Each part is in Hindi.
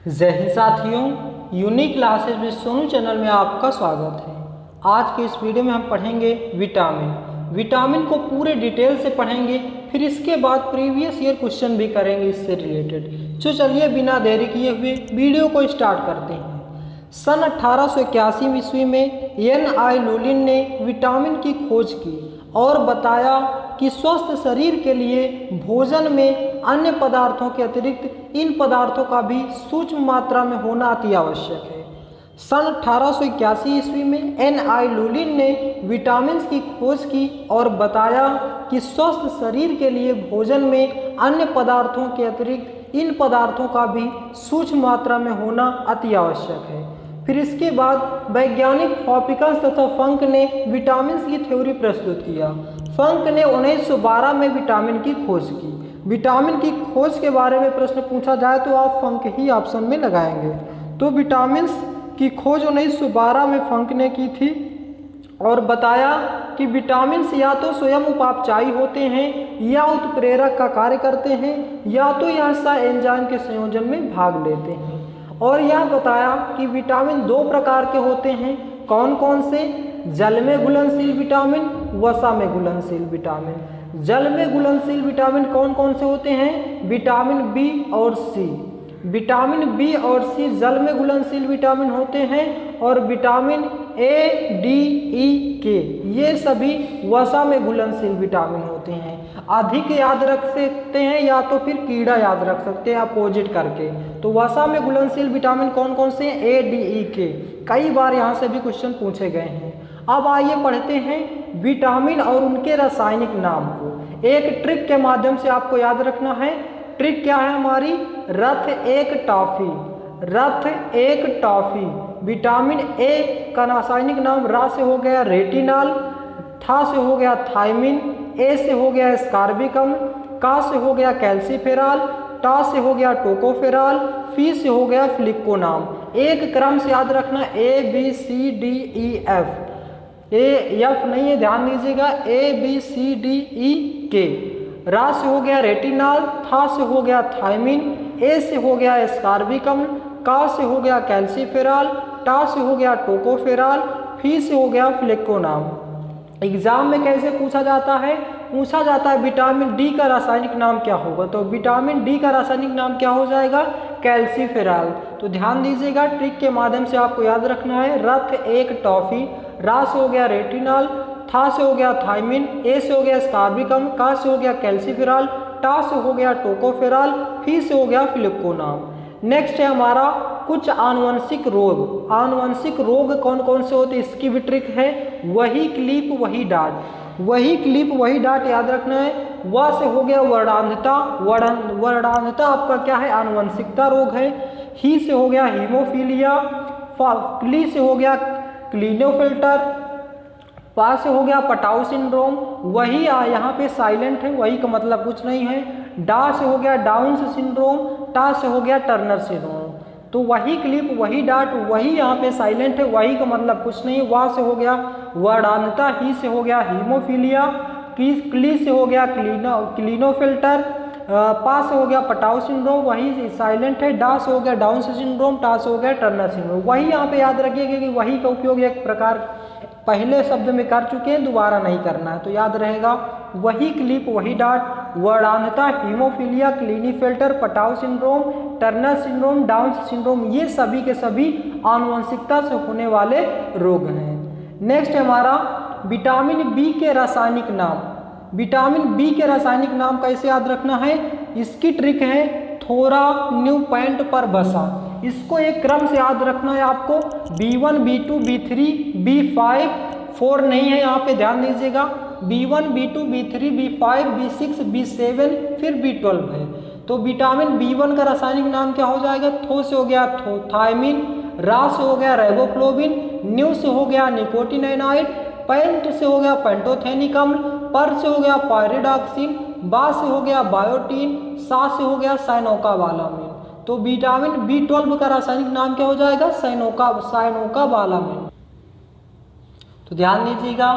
जय हिंद साथियों, unique classes with Sonu channel में आपका स्वागत है। आज के इस वीडियो में हम पढ़ेंगे विटामिन को पूरे डिटेल से पढ़ेंगे, फिर इसके बाद प्रीवियस ईयर क्वेश्चन भी करेंगे इससे रिलेटेड। तो चलिए बिना देरी किए हुए वीडियो को स्टार्ट करते हैं। सन 1881 ईस्वी में N.I. लुलिन ने विटामिन की खोज की और बताया कि स्वस्थ शरीर के लिए भोजन में अन्य पदार्थों के अतिरिक्त इन पदार्थों का भी सूक्ष्म मात्रा में होना अति आवश्यक है। सन 1881 ईस्वी में N.I. लुलिन ने विटामिन की खोज की और बताया कि स्वस्थ शरीर के लिए भोजन में अन्य पदार्थों के अतिरिक्त इन पदार्थों का भी सूक्ष्म मात्रा में होना अति आवश्यक है। फिर इसके बाद वैज्ञानिक हॉपिकन्स तथा फंक ने विटामिन की थ्योरी प्रस्तुत किया। फंक ने 1912 में विटामिन की खोज की। विटामिन की खोज के बारे में प्रश्न पूछा जाए तो आप फंक ही ऑप्शन में लगाएंगे। तो विटामिन की खोज 1912 में फंक ने की थी और बताया कि विटामिन या तो स्वयं उपापचयी होते हैं या उत्प्रेरक का कार्य करते हैं या तो यह एंजाइम के संयोजन में भाग लेते हैं। और यह बताया कि विटामिन दो प्रकार के होते हैं। कौन कौन से? जल में घुलनशील विटामिन, वसा में घुलनशील विटामिन। जल में घुलनशील विटामिन कौन कौन से होते हैं? विटामिन बी और सी। विटामिन बी और सी जल में घुलनशील विटामिन होते हैं और विटामिन ए, डी, ई, के ये सभी वसा में घुलनशील विटामिन होते हैं। अधिक याद रख सकते हैं या तो फिर कीड़ा याद रख सकते हैं अपोजिट करके। तो वसा में घुलनशील विटामिन कौन कौन से? ए, डी, ई, के। कई बार यहाँ से भी क्वेश्चन पूछे गए हैं। अब आइए पढ़ते हैं विटामिन और उनके रासायनिक नाम को। एक ट्रिक के माध्यम से आपको याद रखना है। ट्रिक क्या है हमारी? रथ एक टॉफी। रथ एक टॉफी। विटामिन ए का रासायनिक नाम रा से हो गया रेटिनॉल, था से हो गया थायमिन, ए से हो गया स्कार्बिकम, का से हो गया कैल्सीफेरॉल, टा से हो गया टोकोफेरॉल, फी से हो गया फ्लिकोनाम। एक क्रम से याद रखना A B C D E F. F नहीं है, ध्यान दीजिएगा। ए बी सी डी ई के। रा से हो गया रेटिनॉल, था से हो गया थायमिन, ए से हो गया स्कार्बिकम, का से हो गया कैल्सीफेरॉल, टा से हो गया टोकोफेरॉल, फी से हो गया फ्लिकोनाम। एग्जाम में कैसे पूछा जाता है? पूछा जाता है विटामिन डी का रासायनिक नाम क्या होगा। तो विटामिन डी का रासायनिक नाम क्या हो जाएगा? कैल्सीफेरॉल। तो ध्यान दीजिएगा, ट्रिक के माध्यम से आपको याद रखना है। रथ एक टॉफी। रा से हो गया रेटिनॉल, था से हो गया थायमिन, ए से हो गया स्कार्बिकम, का से हो गया कैल्सीफेरॉल, टा से हो गया टोकोफेरॉल, फी से हो गया फ्लिकोनाम। नेक्स्ट है हमारा कुछ आनुवंशिक रोग। आनुवंशिक रोग कौन कौन से होते हैं इसकी भी ट्रिक है। वही क्लिप वही डांट। वही क्लिप वही डांट याद रखना है। वह से हो गया वर्णांधता। वर्णांधता आपका क्या है? आनुवंशिकता रोग है। ही से हो गया हीमोफीलिया। क्ली से हो गया क्लिनोफिल्टर। पा से हो गया पटाउ सिंड्रोम। वही यहाँ पे साइलेंट है, वही का मतलब कुछ नहीं है। डा से हो गया डाउन सिंड्रोम। टा से हो गया टर्नर सिंड्रोम। तो वही क्लिप वही डाट, वही यहाँ पे साइलेंट है, वही का मतलब कुछ नहीं। वाह से हो गया वर्णांधता। ही से हो गया हीमोफीलिया। क्ली से हो गया क्लिनोफिल्टर। पा से हो गया पटाउ सिंड्रोम, वही साइलेंट है। डा से हो गया डाउन सिंड्रोम। टा से हो गया टर्नर सिंड्रोम। वही यहाँ पे याद रखिएगा कि वही का उपयोग एक प्रकार पहले शब्द में कर चुके हैं, दोबारा नहीं करना है। तो याद रहेगा वही क्लिप वही डाट, वर्णांधता, haemophilia, Klinefelter, Patau syndrome, Turner syndrome, Down syndrome, ये सभी के सभी आनुवंशिकता से होने वाले रोग हैं। नेक्स्ट है हमारा विटामिन बी के रासायनिक नाम। विटामिन बी के रासायनिक नाम कैसे याद रखना है? इसकी ट्रिक है थोड़ा न्यू पॉइंट पर बसा। इसको एक क्रम से याद रखना है आपको। B1, B2, B3, B5, 4 नहीं है यहाँ पे, ध्यान दीजिएगा। B1, B2, B3, B5, B6, B7 फिर B12 है। तो विटामिन B1 का रासायनिक नाम क्या हो जाएगा? थो से हो गया थायमिन, रा से हो गया रेबोफ्लोविन, न्यू से हो गया निकोटिनाइड, पैंट से हो गया पेंटोथेनिक अम्ल, पर से हो गया पायरिडॉक्सिन, बा से हो गया बायोटीन, सा से हो गया साइनोकाबालामिन। तो विटामिन B12 का रासायनिक नाम क्या हो जाएगा? साइनोकाबालामिन। तो ध्यान दीजिएगा,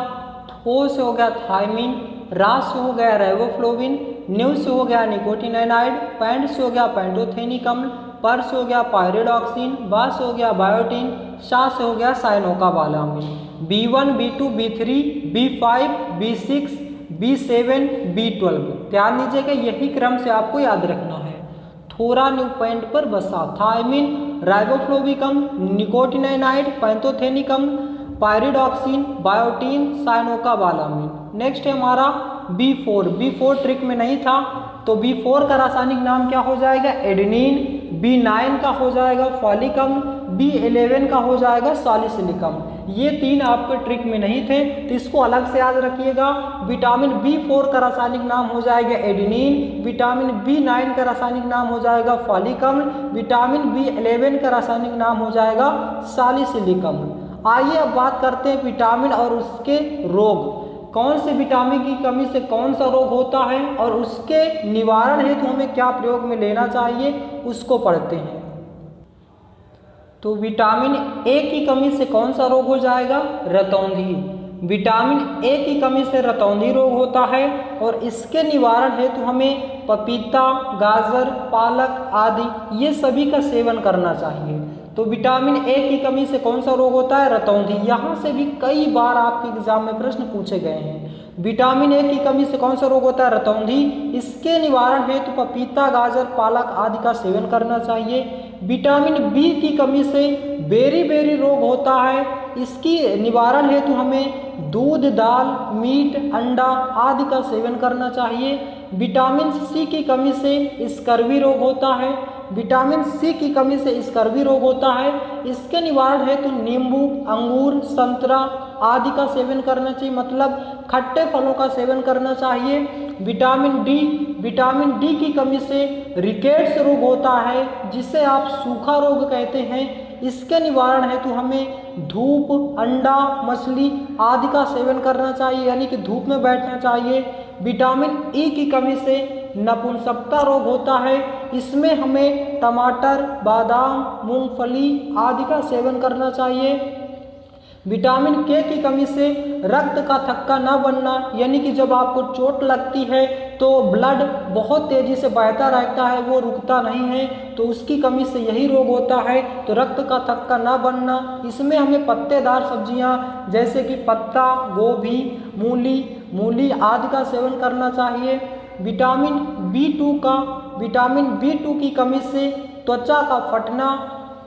थो से हो गया थायमिन, रा से हो गया रेबोफ्लोविन, न्यू से हो गया निकोटिनाइड, पैंट से हो गया पेंटोथेनिक अम्ल, पर से हो गया पायरिडॉक्सिन, बा से हो गया बायोटिन, सा से हो गया साइनोकाबालामिन। B1, B2, B3, B5, B6, B7, B12। ध्यान दीजिएगा यही क्रम से आपको याद रखना है। थोरा न्यू पॉइंट पर बसा थायमिन, राइबोफ्लोविकम, निकोटिनाइनाइड, पैंथोथेनिकम, पायरिडॉक्सिन, बायोटीन, साइनोकाबालामिन। नेक्स्ट है हमारा B4। B4 ट्रिक में नहीं था, तो B4 का रासायनिक नाम क्या हो जाएगा? एडेनिन। B9 का हो जाएगा फॉलिकम, B11 का हो जाएगा सॉलिसिलिकम। ये तीन आपके ट्रिक में नहीं थे, तो इसको अलग से याद रखिएगा। विटामिन B4 का रासायनिक नाम हो जाएगा एडेनिन, विटामिन B9 का रासायनिक नाम हो जाएगा फॉलिकम, विटामिन B11 का रासायनिक नाम हो जाएगा सॉलिसिलिकम। आइए अब बात करते हैं विटामिन और उसके रोग। कौन से विटामिन की कमी से कौन सा रोग होता है और उसके निवारण हेतु हमें क्या प्रयोग में लेना चाहिए, उसको पढ़ते हैं। तो विटामिन ए की कमी से कौन सा रोग हो जाएगा? रतौंधी। विटामिन ए की कमी से रतौंधी रोग होता है और इसके निवारण हेतु हमें पपीता, गाजर, पालक आदि ये सभी का सेवन करना चाहिए। तो विटामिन ए की कमी से कौन सा रोग होता है? रतौंधी। यहाँ से भी कई बार आपके एग्जाम में प्रश्न पूछे गए हैं। विटामिन ए की कमी से कौन सा रोग होता है? रतौंधी। इसके निवारण हेतु पपीता, गाजर, पालक आदि का सेवन करना चाहिए। विटामिन बी की कमी से बेरी रोग होता है। इसकी निवारण हेतु हमें दूध, दाल, मीट, अंडा आदि का सेवन करना चाहिए। विटामिन सी की कमी से स्कर्वी रोग होता है। विटामिन सी की कमी से स्कर्वी रोग होता है। इसके निवारण हेतु नींबू, अंगूर, संतरा आदि का सेवन करना चाहिए, मतलब खट्टे फलों का सेवन करना चाहिए। विटामिन डी की कमी से रिकेट्स रोग होता है, जिसे आप सूखा रोग कहते हैं। इसके निवारण हेतु हमें धूप, अंडा, मछली आदि का सेवन करना चाहिए, यानी कि धूप में बैठना चाहिए। विटामिन ई की कमी से नपुंसकता रोग होता है। इसमें हमें टमाटर, बादाम, मूंगफली आदि का सेवन करना चाहिए। विटामिन के की कमी से रक्त का थक्का न बनना, यानी कि जब आपको चोट लगती है तो ब्लड बहुत तेजी से बहता रहता है, वो रुकता नहीं है, तो उसकी कमी से यही रोग होता है। तो रक्त का थक्का न बनना। इसमें हमें पत्तेदार सब्जियां जैसे कि पत्ता गोभी, मूली आदि का सेवन करना चाहिए। विटामिन बी टू की कमी से त्वचा का फटना,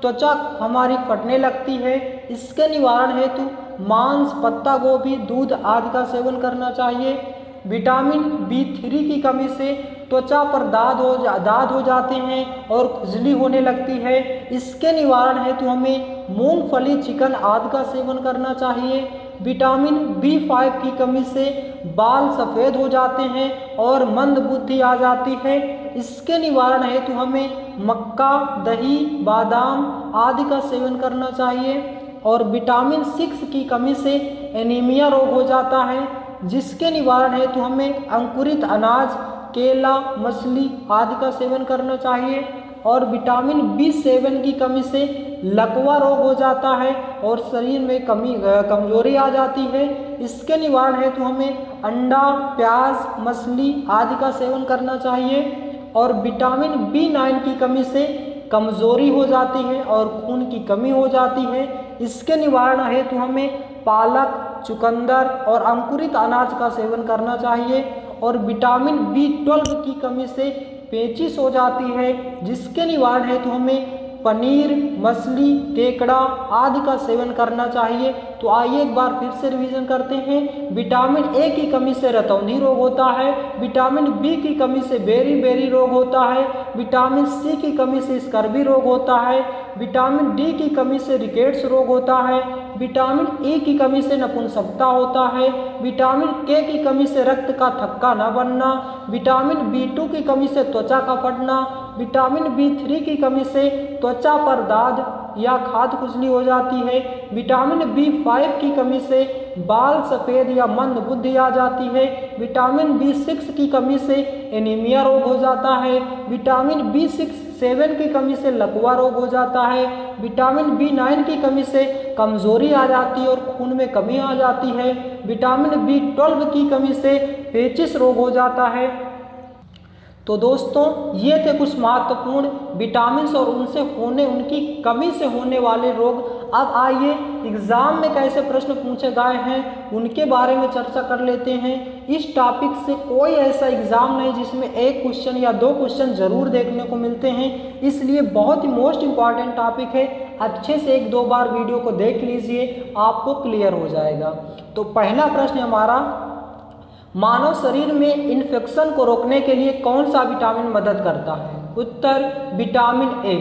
त्वचा हमारी फटने लगती है। इसके निवारण हेतु मांस, पत्ता गोभी, दूध आदि का सेवन करना चाहिए। विटामिन B3 की कमी से त्वचा पर दाद हो जाते हैं और खुजली होने लगती है। इसके निवारण हेतु हमें मूंगफली, चिकन आदि का सेवन करना चाहिए। विटामिन B5 की कमी से बाल सफ़ेद हो जाते हैं और मंद बुद्धि आ जाती है। इसके निवारण हेतु हमें मक्का, दही, बादाम आदि का सेवन करना चाहिए। और विटामिन 6 की कमी से एनीमिया रोग हो जाता है, जिसके निवारण हेतु हमें अंकुरित अनाज, केला, मछली आदि का सेवन करना चाहिए। और विटामिन B7 की कमी से लकवा रोग हो जाता है और शरीर में कमजोरी आ जाती है। इसके निवारण हेतु हमें अंडा, प्याज, मछली आदि का सेवन करना चाहिए। और विटामिन B9 की कमी से कमजोरी हो जाती है और खून की कमी हो जाती है। इसके निवारण हेतु हमें पालक, चुकंदर और अंकुरित अनाज का सेवन करना चाहिए। और विटामिन B12 की कमी से पेचिश हो जाती है, जिसके निवारण हेतु हमें पनीर, मछली, केकड़ा आदि का सेवन करना चाहिए। तो आइए एक बार फिर से रिवीजन करते हैं। विटामिन ए की कमी से रतौंधी रोग होता है। विटामिन बी की कमी से बेरी रोग होता है। विटामिन सी की कमी से स्कर्वी रोग होता है। विटामिन डी की कमी से रिकेट्स रोग होता है। विटामिन ई की कमी से नपुंसकता होता है। विटामिन के की कमी से रक्त का थक्का न बनना। विटामिन B2 की कमी से त्वचा का फटना। विटामिन B3 की कमी से त्वचा पर दाद या खाद खुजली हो जाती है। विटामिन B5 की कमी से बाल सफ़ेद या मंद बुद्धि आ जाती है। विटामिन B6 की कमी से एनीमिया रोग हो जाता है। विटामिन B7 की कमी से लकवा रोग हो जाता है। विटामिन B9 की कमी से कमजोरी आ जाती है और खून में कमी आ जाती है। विटामिन B12 की कमी से पेचिश रोग हो जाता है। तो दोस्तों ये थे कुछ महत्वपूर्ण विटामिन्स और उनकी कमी से होने वाले रोग। अब आइए एग्जाम में कैसे प्रश्न पूछे गए हैं उनके बारे में चर्चा कर लेते हैं। इस टॉपिक से कोई ऐसा एग्जाम नहीं जिसमें एक क्वेश्चन या दो क्वेश्चन जरूर देखने को मिलते हैं, इसलिए बहुत ही मोस्ट इम्पॉर्टेंट टॉपिक है। अच्छे से एक दो बार वीडियो को देख लीजिए, आपको क्लियर हो जाएगा। तो पहला प्रश्न हमारा, मानव शरीर में इन्फेक्शन को रोकने के लिए कौन सा विटामिन मदद करता है? उत्तर विटामिन ए।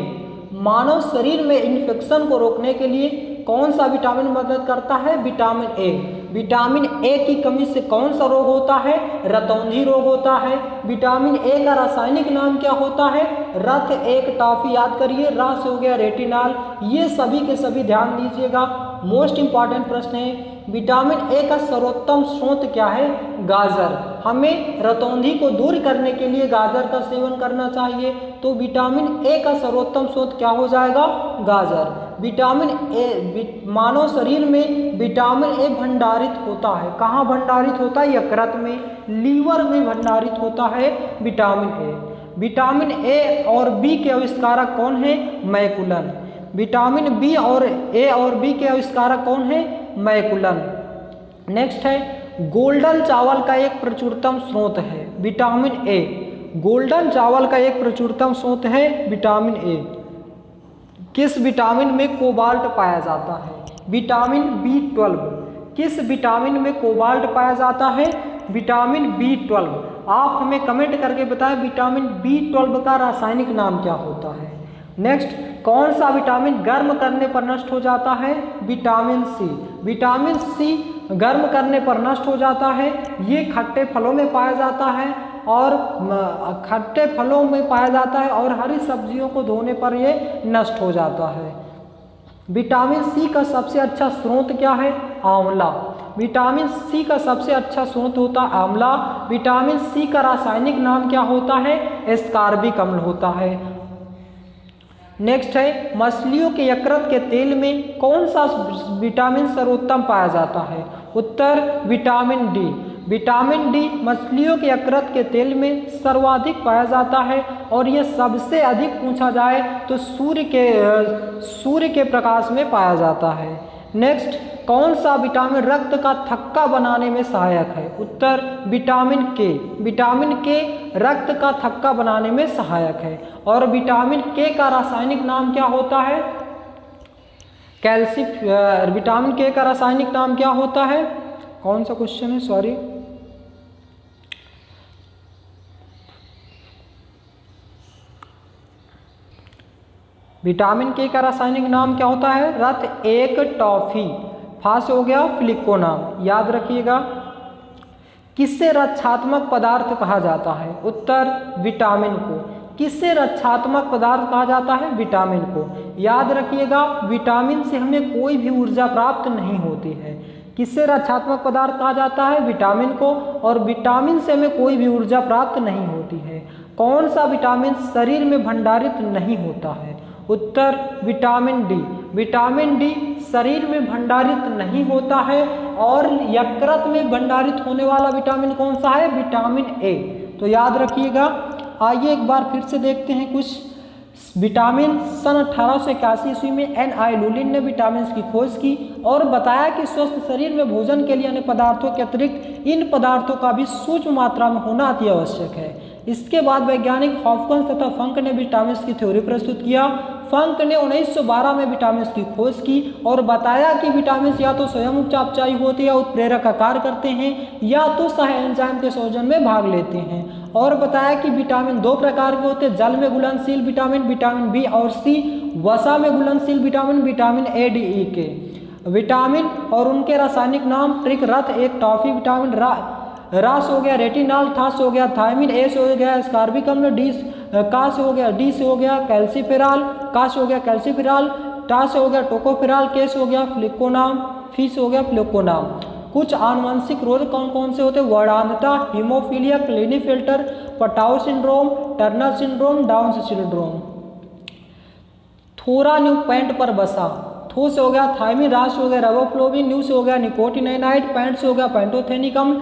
मानव शरीर में इन्फेक्शन को रोकने के लिए कौन सा विटामिन मदद करता है? Vitamin A. विटामिन ए की कमी से कौन सा रोग होता है? रतौंधी रोग होता है। विटामिन ए का रासायनिक नाम क्या होता है? रथ एक टॉफी, याद करिए, रा से हो गया रेटिनॉल। ये सभी के सभी ध्यान दीजिएगा, मोस्ट इंपॉर्टेंट प्रश्न है। विटामिन ए का सर्वोत्तम स्रोत क्या है? गाजर। हमें रतौंधी को दूर करने के लिए गाजर का सेवन करना चाहिए, तो विटामिन ए का सर्वोत्तम स्रोत क्या हो जाएगा? गाजर। विटामिन ए, मानव शरीर में विटामिन ए भंडारित होता है। कहाँ भंडारित होता है? यकृत में, लीवर में भंडारित होता है विटामिन ए। विटामिन ए और बी के आविष्कारक कौन है? मैकुलन। विटामिन बी और ए और बी के आविष्कारक कौन है? मैकुलन। नेक्स्ट है, गोल्डन चावल का एक प्रचुरतम स्रोत है विटामिन ए। गोल्डन चावल का एक प्रचुरतम स्रोत है विटामिन ए। किस विटामिन में कोबाल्ट पाया जाता है? Vitamin B12। किस विटामिन में कोबाल्ट पाया जाता है? Vitamin B12। आप हमें कमेंट करके बताएं विटामिन B12 का रासायनिक नाम क्या होता है। नेक्स्ट, कौन सा विटामिन गर्म करने पर नष्ट हो जाता है? Vitamin C. विटामिन सी गर्म करने पर नष्ट हो जाता है। ये खट्टे फलों में पाया जाता है और खट्टे फलों में पाया जाता है और हरी सब्जियों को धोने पर ये नष्ट हो जाता है। विटामिन सी का सबसे अच्छा स्रोत क्या है? आंवला। विटामिन सी का सबसे अच्छा स्रोत होता है आंवला। विटामिन सी का रासायनिक नाम क्या होता है? एस्कॉर्बिक अम्ल होता है। नेक्स्ट है, मछलियों के यकृत के तेल में कौन सा विटामिन सर्वोत्तम पाया जाता है? उत्तर विटामिन डी। विटामिन डी मछलियों के यकृत के तेल में सर्वाधिक पाया जाता है और ये सबसे अधिक पूछा जाए तो सूर्य के प्रकाश में पाया जाता है। नेक्स्ट, कौन सा विटामिन रक्त का थक्का बनाने में सहायक है? उत्तर विटामिन के। विटामिन के रक्त का थक्का बनाने में सहायक है। और विटामिन के का रासायनिक नाम क्या होता है? विटामिन के का रासायनिक नाम क्या होता है? कौन सा क्वेश्चन है? सॉरी, विटामिन के का रासायनिक नाम क्या होता है? रथ एक टॉफी। फास्ट हो गया फ्लिकोनाम, याद रखिएगा। किससे रक्षात्मक पदार्थ कहा जाता है? उत्तर विटामिन को। किससे रक्षात्मक पदार्थ कहा जाता है? विटामिन को। याद रखिएगा, विटामिन से हमें कोई भी ऊर्जा प्राप्त नहीं होती है। किससे रक्षात्मक पदार्थ कहा जाता है? विटामिन को। और विटामिन से हमें कोई भी ऊर्जा प्राप्त नहीं होती है। कौन सा विटामिन शरीर में भंडारित नहीं होता है? उत्तर विटामिन डी। विटामिन डी शरीर में भंडारित नहीं होता है। और यकृत में भंडारित होने वाला विटामिन कौन सा है? Vitamin A. तो याद रखिएगा। आइए एक बार फिर से देखते हैं कुछ विटामिन। सन 1881 ईस्वी में N.I. लुलिन ने विटामिन की खोज की और बताया कि स्वस्थ शरीर में भोजन के लिए अन्य पदार्थों के अतिरिक्त इन पदार्थों का भी सूक्ष्म मात्रा में होना अति आवश्यक है। इसके बाद वैज्ञानिक हॉपकिंस तथा फंक ने विटामिन की थ्योरी प्रस्तुत किया। फंक ने 1912 में विटामिन की खोज की और बताया कि विटामिन या तो स्वयं उपचापचाई होते हैं या उत्प्रेरक का कार्य करते हैं या तो सह एंजाइम के संयोजन में भाग लेते हैं। और बताया कि विटामिन दो प्रकार के होते हैं, जल में घुलनशील विटामिन, विटामिन बी और सी, वसा में घुलनशील विटामिन, विटामिन ए, डी, ई के विटामिन और उनके रासायनिक नाम ट्रिक, रथ एक टॉफी विटामिन, रा से हो गया रेटिनॉल, था से हो गया थायमिन, ए से हो गया एस्कॉर्बिक अम्ल, डी का से हो गया डी से हो गया कैल्सीफेरॉल, का से हो गया कैल्सीफेरॉल, टा से हो गया टोकोफेरॉल, के से हो गया फ्लिकोनाम, फी से हो गया फ्लिकोनाम। कुछ आनुवंशिक रोग कौन कौन से होते हैं? वर्णांधता, haemophilia, Klinefelter, Patau syndrome, Turner syndrome, Down syndrome. थोरान्यूपेंट पर बसा। थो से हो गया थायमिन, रा से हो गया रेबोफ्लोविन, न्यू से हो गया निकोटिनाइनाइड, पैंट से हो गया पेंटोथेनिक अम्ल,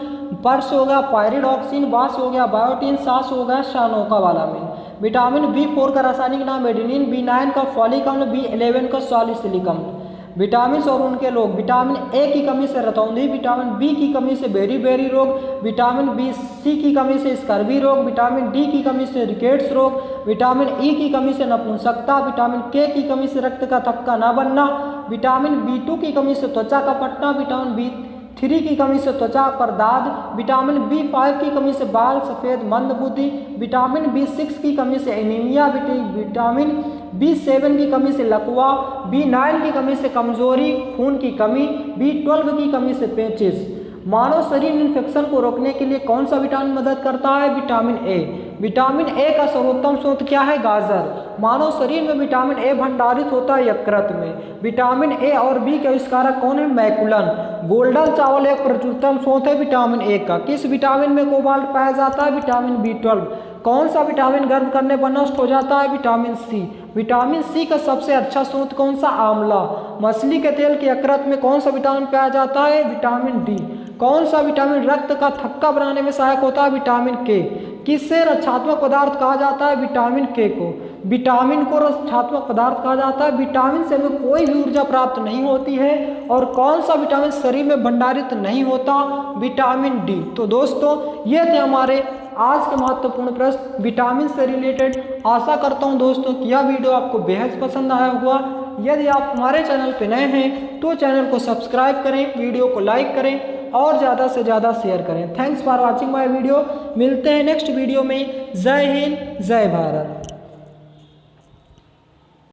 पर से हो गया पायरिडॉक्सिन, बा से हो गया बायोटीन, सा से हो गया शानोकाबालामिन। विटामिन B4 का रासायनिक नाम एडेनिन, B9 का फॉलिक अम्ल, B11 का सॉलिसिलिक अम्ल। विटामिन और उनके रोग, विटामिन ए की कमी से रतौंधी, विटामिन बी की कमी से बेरी रोग, विटामिन B, C की कमी से स्कर्वी रोग, विटामिन डी की कमी से रिकेट्स रोग, विटामिन ई की कमी से नपुंसकता, विटामिन के की कमी से रक्त का थक्का न बनना, विटामिन B2 की कमी से त्वचा का फटना, विटामिन B3 की कमी से त्वचा पर दाग, विटामिन B5 की कमी से बाल सफ़ेद मंद बुद्धि, विटामिन B6 की कमी से एनीमिया, विटामिन B7 की कमी से लकवा, B9 की कमी से कमजोरी खून की कमी, B12 की कमी से पेचिश। मानव शरीर में इन्फेक्शन को रोकने के लिए कौन सा विटामिन मदद करता है? Vitamin A. विटामिन ए का सर्वोत्तम स्रोत क्या है? गाजर। मानव शरीर में विटामिन ए भंडारित होता है यकृत में। विटामिन ए और बी के आविष्कारक कौन है? मैकुलन। गोल्डन चावल एक प्रचुरतम स्रोत है विटामिन ए का। किस विटामिन में कोबाल्ट पाया जाता है? Vitamin B12। कौन सा विटामिन गर्म करने पर नष्ट हो जाता है? Vitamin C. विटामिन सी का सबसे अच्छा स्रोत कौन सा? आंवला। मछली के तेल के यकृत में कौन सा विटामिन पाया जाता है? Vitamin D. कौन सा विटामिन रक्त का थक्का बनाने में सहायक होता है? विटामिन के। किससे रक्षात्मक पदार्थ कहा जाता है? विटामिन के को। विटामिन को रक्षात्मक पदार्थ कहा जाता है। विटामिन से हमें कोई भी ऊर्जा प्राप्त नहीं होती है। और कौन सा विटामिन शरीर में भंडारित नहीं होता? Vitamin D. तो दोस्तों ये थे हमारे आज के महत्वपूर्ण प्रश्न विटामिन से रिलेटेड। आशा करता हूँ दोस्तों कि यह वीडियो आपको बेहद पसंद आया होगा। यदि आप हमारे चैनल पर नए हैं तो चैनल को सब्सक्राइब करें, वीडियो को लाइक करें और ज़्यादा से ज़्यादा शेयर करें। Thanks for watching my video. मिलते हैं नेक्स्ट वीडियो में। जय हिंद, जय भारत।